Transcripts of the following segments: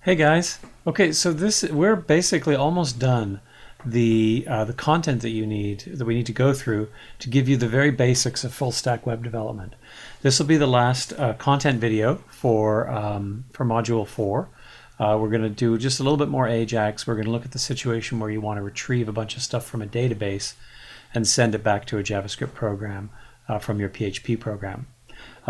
Hey guys. Okay, so we're basically almost done. The content that we need to go through to give you the very basics of full stack web development. This will be the last content video for module 4. We're going to do just a little bit more Ajax. We're going to look at the situation where you want to retrieve a bunch of stuff from a database and send it back to a JavaScript program from your PHP program.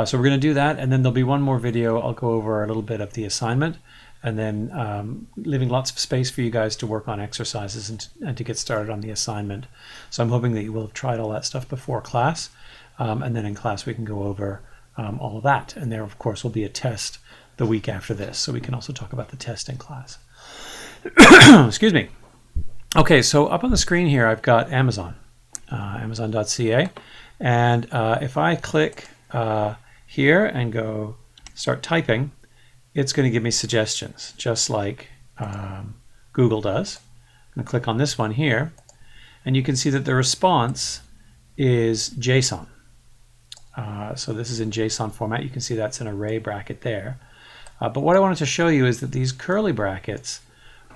So we're going to do that, and then there'll be one more video. I'll go over a little bit of the assignment, and then leaving lots of space for you guys to work on exercises and to get started on the assignment. So I'm hoping that you will have tried all that stuff before class, and then in class we can go over all of that. And there, of course, will be a test the week after this, so we can also talk about the test in class. Excuse me. Okay, so up on the screen here I've got Amazon, amazon.ca, and if I click here and go start typing, it's going to give me suggestions, just like Google does. I'm going to click on this one here, and you can see that the response is JSON. So this is in JSON format. You can see that's an array bracket there. But what I wanted to show you is that these curly brackets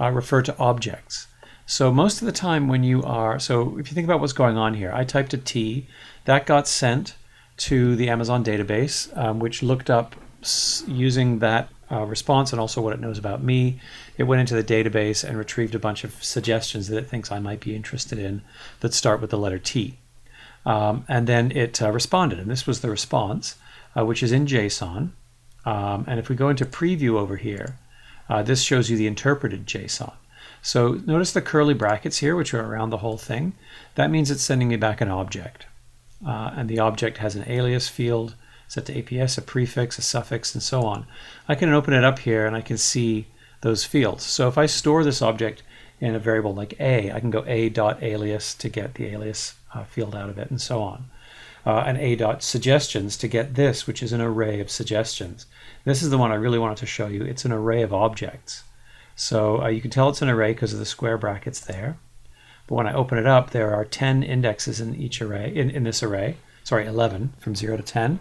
refer to objects. So most of the time when you are, so if you think about what's going on here, I typed a T, that got sent to the Amazon database, which looked up using that response and also what it knows about me. It went into the database and retrieved a bunch of suggestions that it thinks I might be interested in that start with the letter T. And then it responded, and this was the response, which is in JSON. And if we go into preview over here, this shows you the interpreted JSON. So notice the curly brackets here, which are around the whole thing. That means it's sending me back an object. And the object has an alias field set to APS, a prefix, a suffix, and so on. I can open it up here and I can see those fields. So if I store this object in a variable like A, I can go a.alias to get the alias field out of it, and so on. And a.suggestions to get this, which is an array of suggestions. This is the one I really wanted to show you. It's an array of objects. So you can tell it's an array because of the square brackets there. But when I open it up, there are 10 indexes in each array, in this array. Sorry, 11 from 0 to 10.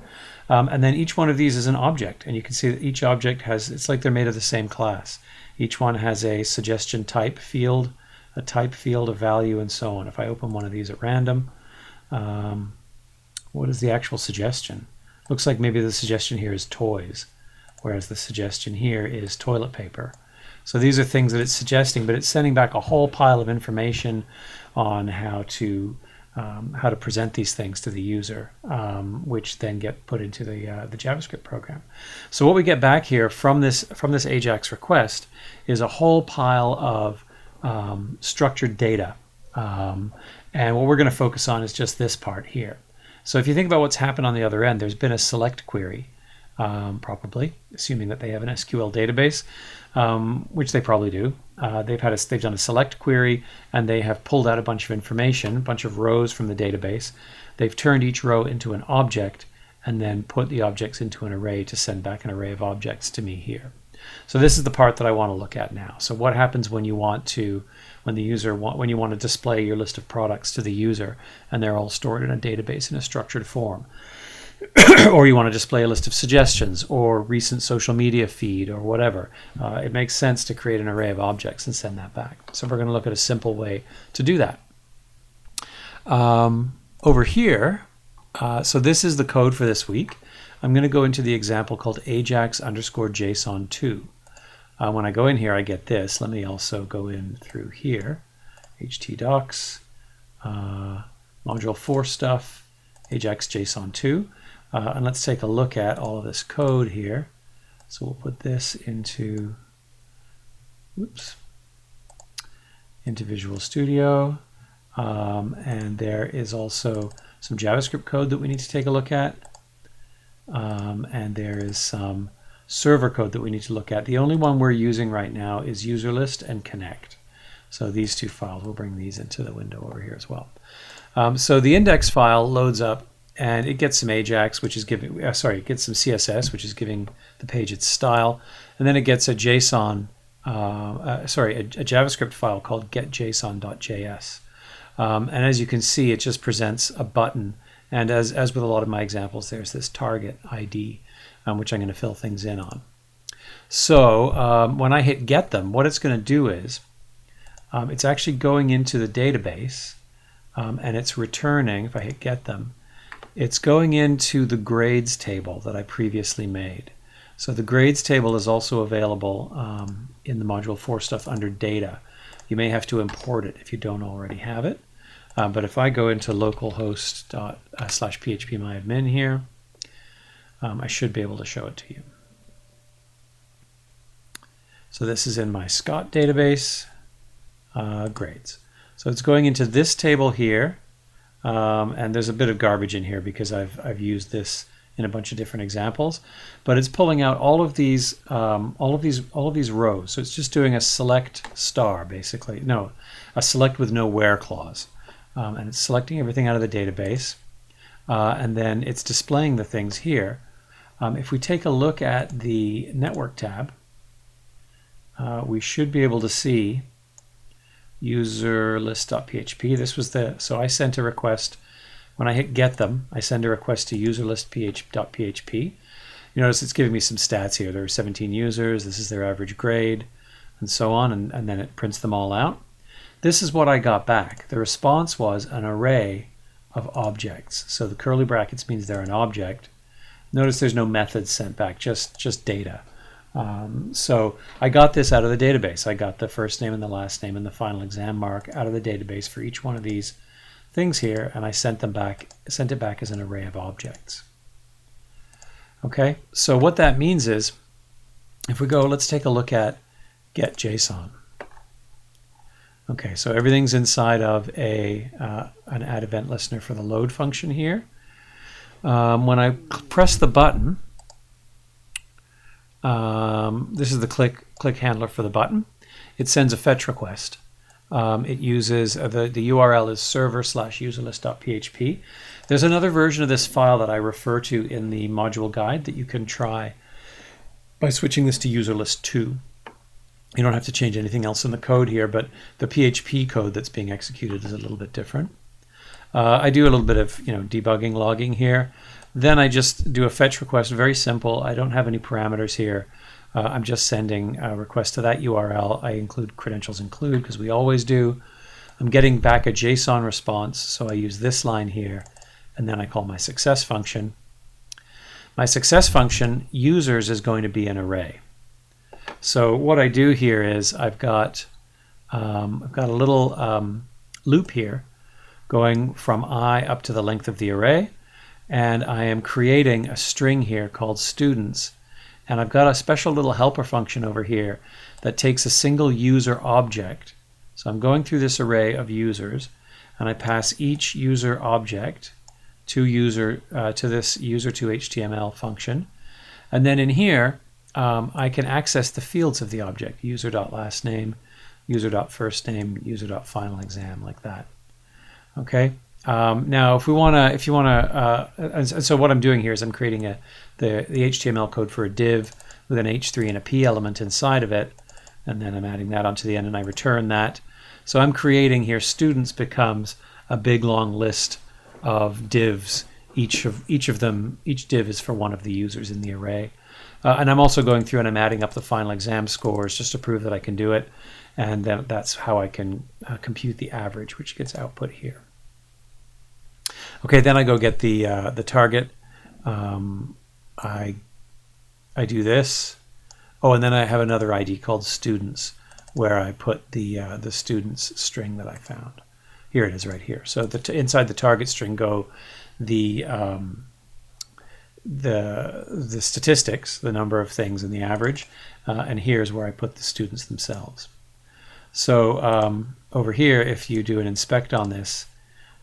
And then each one of these is an object. And you can see that each object has, it's like they're made of the same class. Each one has a suggestion type field, a type field, a value, and so on. If I open one of these at random, what is the actual suggestion? Looks like maybe the suggestion here is toys, whereas the suggestion here is toilet paper. So these are things that it's suggesting, but it's sending back a whole pile of information on how to present these things to the user, which then get put into the JavaScript program. So what we get back here from this Ajax request is a whole pile of structured data, and what we're going to focus on is just this part here. So if you think about what's happened on the other end, there's been a select query, probably, assuming that they have an SQL database, which they probably do. They've done a select query, and they have pulled out a bunch of information, a bunch of rows from the database. They've turned each row into an object, and then put the objects into an array to send back an array of objects to me here. So this is the part that I want to look at now. So what happens when you want to, when you want to display your list of products to the user, and they're all stored in a database in a structured form? Or you want to display a list of suggestions or recent social media feed or whatever. It makes sense to create an array of objects and send that back. So we're going to look at a simple way to do that. Over here, so this is the code for this week. I'm going to go into the example called Ajax_JSON2. When I go in here, I get this. Let me also go in through here. htdocs, module 4 stuff, Ajax_JSON2. And let's take a look at all of this code here. So we'll put this into Visual Studio. And there is also some JavaScript code that we need to take a look at. And there is some server code that we need to look at. The only one we're using right now is userlist and connect. So these two files, we'll bring these into the window over here as well. So the index file loads up, and it gets some Ajax, which is giving, it gets some CSS, which is giving the page its style, and then it gets a JSON, a JavaScript file called getjson.js. And as you can see, it just presents a button, and as with a lot of my examples, there's this target ID, which I'm going to fill things in on. So when I hit get them, what it's going to do is it's actually going into the database and it's returning, if I hit get them, it's going into the grades table that I previously made. So the grades table is also available in the Module 4 stuff under data. You may have to import it if you don't already have it. But if I go into localhost/phpMyAdmin here, I should be able to show it to you. So this is in my Scott database, grades. So it's going into this table here, and there's a bit of garbage in here because I've used this in a bunch of different examples, but it's pulling out all of these rows. So it's just doing a select star, basically. No, a select with no where clause, and it's selecting everything out of the database, and then it's displaying the things here. If we take a look at the network tab, we should be able to see user list.php. This was so I sent a request. When I hit get them, I send a request to user list.php. You notice it's giving me some stats here. There are 17 users, this is their average grade, and so on, and then it prints them all out. This is what I got back. The response was an array of objects. So the curly brackets means they're an object. Notice there's no methods sent back, just data. So I got this out of the database. I got the first name and the last name and the final exam mark out of the database for each one of these things here, and I sent it back as an array of objects. Okay, so what that means is, if we go, let's take a look at get JSON. Okay, so everything's inside of an add event listener for the load function here. When I press the button, this is the click handler for the button. It sends a fetch request. It uses the URL is server/userlist.php. There's another version of this file that I refer to in the module guide that you can try by switching this to userlist 2. You don't have to change anything else in the code here, but the PHP code that's being executed is a little bit different. I do a little bit of debugging, logging here. Then I just do a fetch request, very simple. I don't have any parameters here. I'm just sending a request to that URL. I include credentials include because we always do. I'm getting back a JSON response, so I use this line here, and then I call my success function. My success function, users, is going to be an array. So what I do here is I've got a little loop here going from I up to the length of the array, and I am creating a string here called students, and I've got a special little helper function over here that takes a single user object. So I'm going through this array of users, and I pass each user object to this user2HTML function, and then in here I can access the fields of the object: user.lastname, user.firstname, user.finalexam, like that. Okay. Now, if you want to, so what I'm doing here is I'm creating the HTML code for a div with an H3 and a P element inside of it, and then I'm adding that onto the end, and I return that. So I'm creating here, students becomes a big long list of divs. Each div is for one of the users in the array. And I'm also going through and I'm adding up the final exam scores just to prove that I can do it, and then that's how I can compute the average, which gets output here. Okay, then I go get the target. I do this. Oh, and then I have another ID called students, where I put the students string that I found. Here it is, right here. So inside the target string go the statistics, the number of things, and the average. And here's where I put the students themselves. So over here, if you do an inspect on this,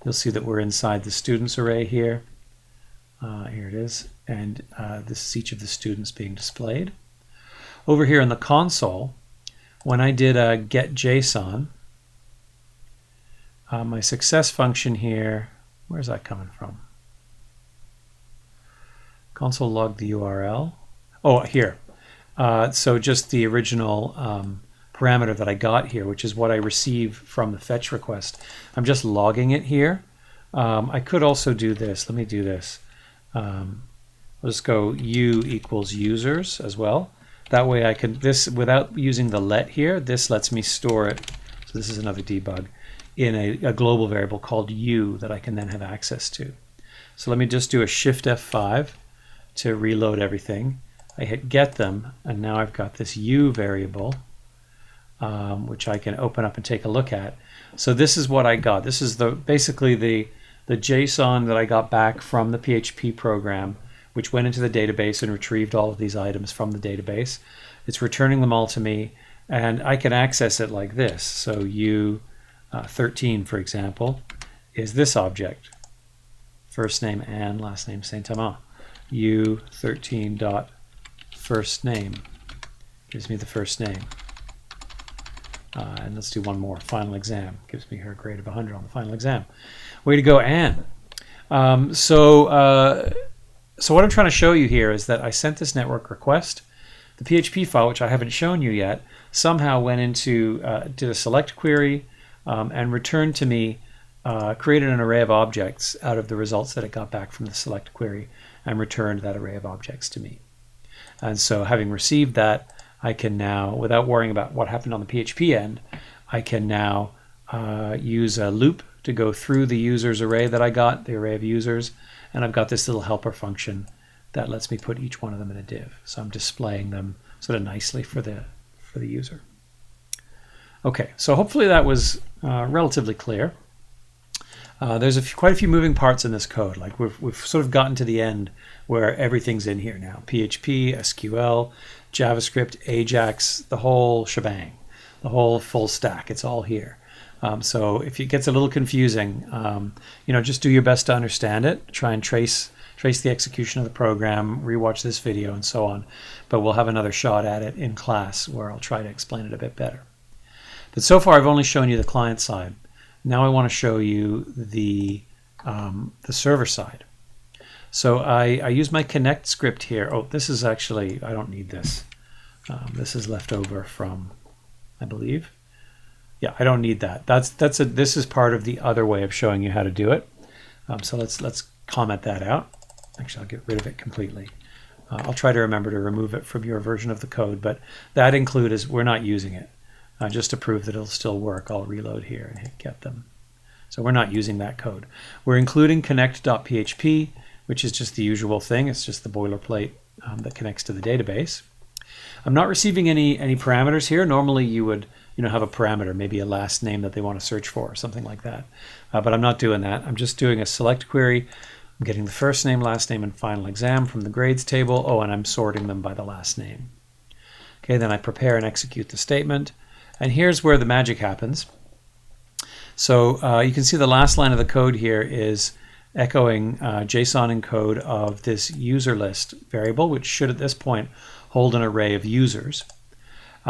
you'll see that we're inside the students array here. Here it is, and this is each of the students being displayed. Over here in the console, when I did a get JSON, my success function here, where's that coming from? Console log the URL. Oh, here. So just the original parameter that I got here, which is what I receive from the fetch request. I'm just logging it here. I could also do this. Let me do this. Let's go u equals users as well. That way I can, this, without using the let here, this lets me store it. So this is another debug in a global variable called u that I can then have access to. So let me just do a Shift F5 to reload everything. I hit get them, and now I've got this u variable, which I can open up and take a look at. So this is what I got. This is basically the JSON that I got back from the PHP program, which went into the database and retrieved all of these items from the database. It's returning them all to me, and I can access it like this. So u13, for example, is this object. First name Anne, last name Saint-Amand. u13 dot first name gives me the first name. And let's do one more. Final exam gives me her grade of 100 on the final exam. Way to go, Anne. So what I'm trying to show you here is that I sent this network request. The PHP file, which I haven't shown you yet, somehow went into, did a select query and returned to me, created an array of objects out of the results that it got back from the select query and returned that array of objects to me. And so having received that, I can now, without worrying about what happened on the PHP end, I can now use a loop to go through the users array that I got, the array of users, and I've got this little helper function that lets me put each one of them in a div. So I'm displaying them sort of nicely for the user. Okay, so hopefully that was relatively clear. There's quite a few moving parts in this code. Like we've sort of gotten to the end where everything's in here now. PHP, SQL, JavaScript, Ajax, the whole shebang, the whole full stack. It's all here. So if it gets a little confusing, just do your best to understand it. Try and trace the execution of the program, rewatch this video, and so on. But we'll have another shot at it in class where I'll try to explain it a bit better. But so far, I've only shown you the client side. Now I want to show you the server side. So I use my connect script here. Oh, this is actually, I don't need this. This is left over from, I believe. Yeah, I don't need that. This is part of the other way of showing you how to do it. So let's comment that out. Actually, I'll get rid of it completely. I'll try to remember to remove it from your version of the code, but that include is we're not using it. Just to prove that it'll still work, I'll reload here and hit get them. So we're not using that code. We're including connect.php, which is just the usual thing. It's just the boilerplate that connects to the database. I'm not receiving any parameters here. Normally you would have a parameter, maybe a last name that they want to search for or something like that. But I'm not doing that. I'm just doing a select query. I'm getting the first name, last name, and final exam from the grades table. Oh, and I'm sorting them by the last name. Okay, then I prepare and execute the statement. And here's where the magic happens. So you can see the last line of the code here is echoing JSON encode of this user list variable, which should at this point hold an array of users.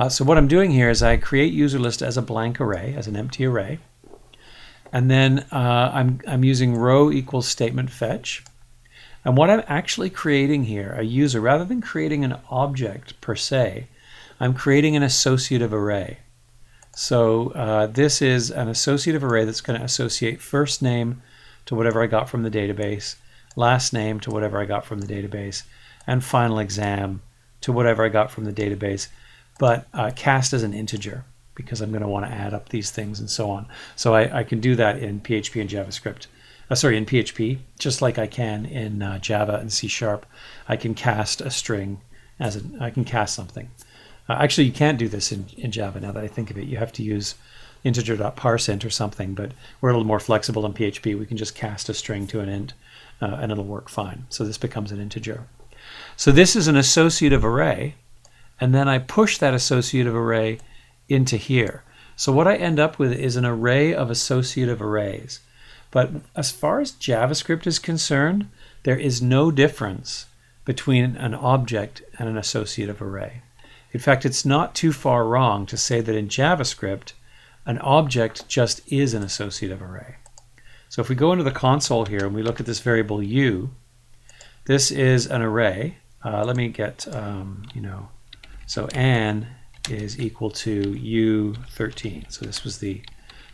So what I'm doing here is I create user list as a blank array, as an empty array. And then I'm using row equals statement fetch. And what I'm actually creating here, a user, rather than creating an object per se, I'm creating an associative array. So this is an associative array that's going to associate first name to whatever I got from the database, last name to whatever I got from the database, and final exam to whatever I got from the database, but cast as an integer because I'm going to want to add up these things and so on. So I can do that in PHP and JavaScript. In PHP, just like I can in Java and C#. I can cast a string I can cast something. Actually, you can't do this in Java now that I think of it. You have to use integer.parseInt or something, but we're a little more flexible in PHP. We can just cast a string to an int and it'll work fine. So this becomes an integer. So this is an associative array, and then I push that associative array into here. So what I end up with is an array of associative arrays. But as far as JavaScript is concerned, there is no difference between an object and an associative array. In fact, it's not too far wrong to say that in JavaScript, an object just is an associative array. So if we go into the console here and we look at this variable u, this is an array. Let me get, so Anne is equal to u13. So this was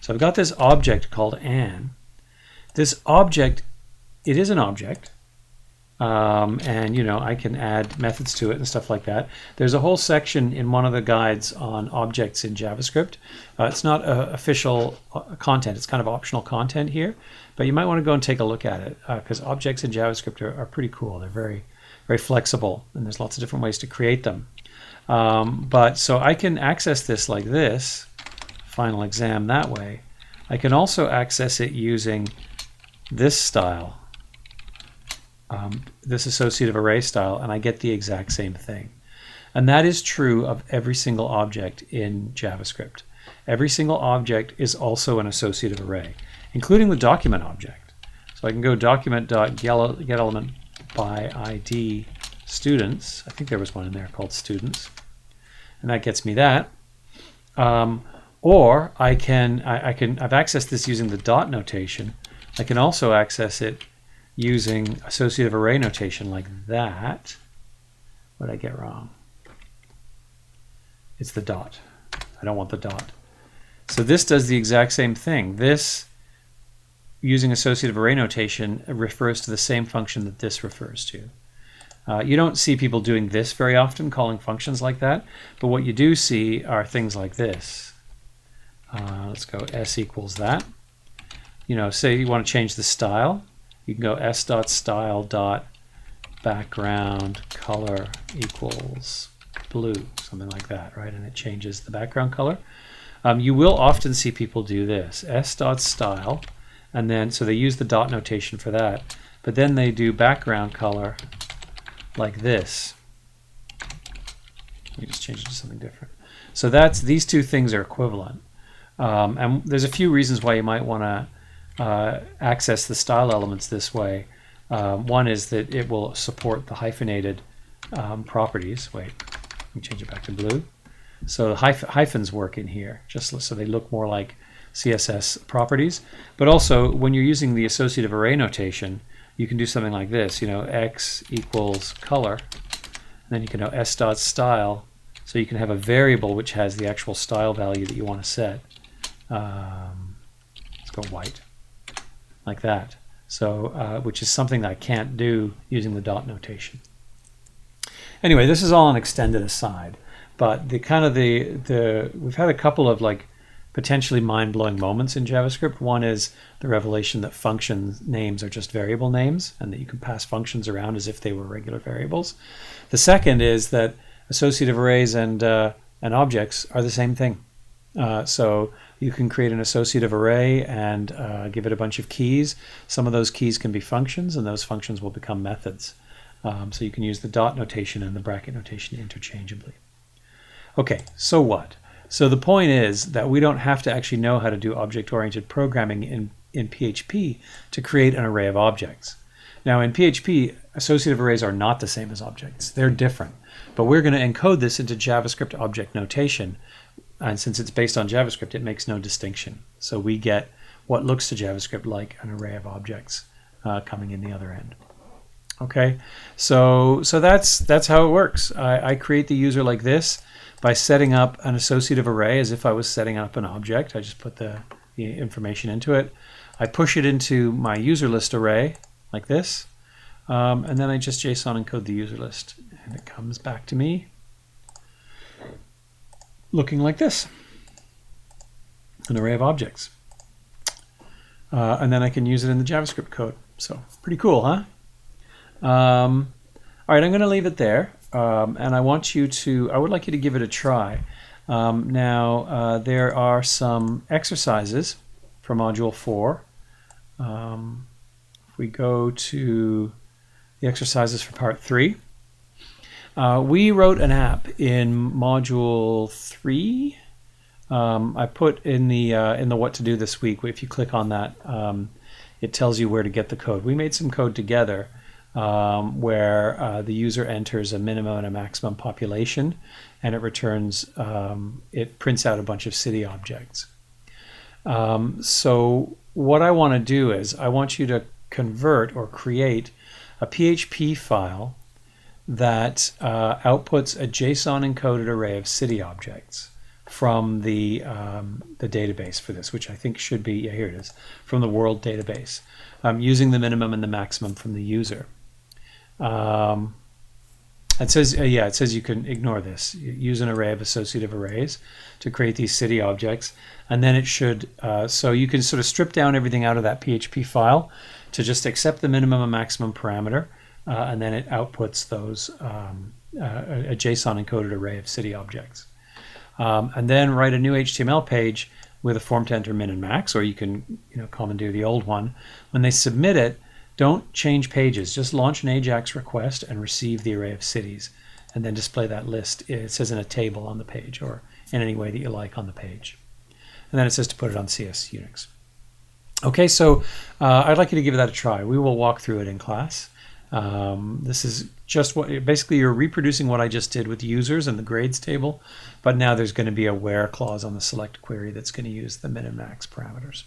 so I've got this object called Anne. This object, it is an object, and you know, I can add methods to it and stuff like that. There's a whole section in one of the guides on objects in JavaScript. It's not official content, it's kind of optional content here, but you might want to go and take a look at it because objects in JavaScript are pretty cool. They're very, very flexible, and there's lots of different ways to create them. But so I can access this like this, final exam that way. I can also access it using this style. This associative array style, and I get the exact same thing. And that is true of every single object in JavaScript. Every single object is also an associative array, including the document object. So I can go document.getElement by ID students. I think there was one in there called students, and that gets me that. Or I've accessed this using the dot notation. I can also access it using associative array notation like that. What did I get wrong? It's the dot. I don't want the dot. So this does the exact same thing. This, using associative array notation, refers to the same function that this refers to. You don't see people doing this very often, calling functions like that, but what you do see are things like this. Let's go s equals that. You know, say you want to change the style. You can go s.style.background color equals blue, something like that, right? And it changes the background color. You will often see people do this, s.style, and then, so they use the dot notation for that, but then they do background color like this. Let me just change it to something different. So that's, these two things are equivalent. And there's a few reasons why you might want to access the style elements this way. One is that it will support the hyphenated properties. Wait, let me change it back to blue. So the hyphens work in here, just so they look more like CSS properties. But also, when you're using the associative array notation, you can do something like this. You know, x equals color, and then you can know s.style, so you can have a variable which has the actual style value that you want to set. Let's go white. Like that. So, which is something that I can't do using the dot notation. Anyway, this is all an extended aside, but we've had a couple of like potentially mind-blowing moments in JavaScript. One is the revelation that function names are just variable names, and that you can pass functions around as if they were regular variables. The second is that associative arrays and objects are the same thing. So you can create an associative array and give it a bunch of keys. Some of those keys can be functions, and those functions will become methods. So you can use the dot notation and the bracket notation interchangeably. Okay, so what? So the point is that we don't have to actually know how to do object-oriented programming in PHP to create an array of objects. Now in PHP, associative arrays are not the same as objects. They're different. But we're going to encode this into JavaScript object notation. And since it's based on JavaScript, it makes no distinction. So we get what looks to JavaScript like an array of objects coming in the other end. Okay, so that's how it works. I create the user like this by setting up an associative array as if I was setting up an object. I just put the information into it. I push it into my user list array like this, and then I just JSON encode the user list, and it comes back to me looking like this, an array of objects. And then I can use it in the JavaScript code. So pretty cool, huh? All right, I'm going to leave it there, and I would like you to give it a try. Now, there are some exercises for Module 4. If we go to the exercises for Part 3, we wrote an app in Module 3. I put in the what to do this week. If you click on that, it tells you where to get the code. We made some code together where the user enters a minimum and a maximum population, and it returns, it prints out a bunch of city objects. So what I want to do is I want you to convert or create a PHP file that outputs a JSON encoded array of city objects from the database for this, which I think should be, yeah, here it is, from the world database, using the minimum and the maximum from the user. It says, yeah, it says you can ignore this. Use an array of associative arrays to create these city objects. And then it should, so you can sort of strip down everything out of that PHP file to just accept the minimum and maximum parameter. And then it outputs those, a JSON encoded array of city objects. And then write a new HTML page with a form to enter min and max, or you can commandeer the old one. When they submit it, don't change pages. Just launch an AJAX request and receive the array of cities, and then display that list. It says in a table on the page, or in any way that you like on the page. And then it says to put it on CS Unix. Okay, so I'd like you to give that a try. We will walk through it in class. This is just what, basically you're reproducing what I just did with users and the grades table, but now there's going to be a where clause on the select query that's going to use the min and max parameters.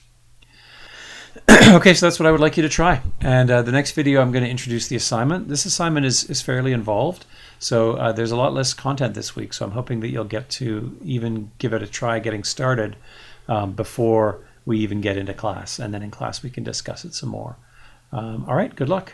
Okay, so that's what I would like you to try. And the next video I'm going to introduce the assignment. This assignment is fairly involved, so there's a lot less content this week, so I'm hoping that you'll get to even give it a try getting started before we even get into class, and then in class we can discuss it some more. All right, good luck.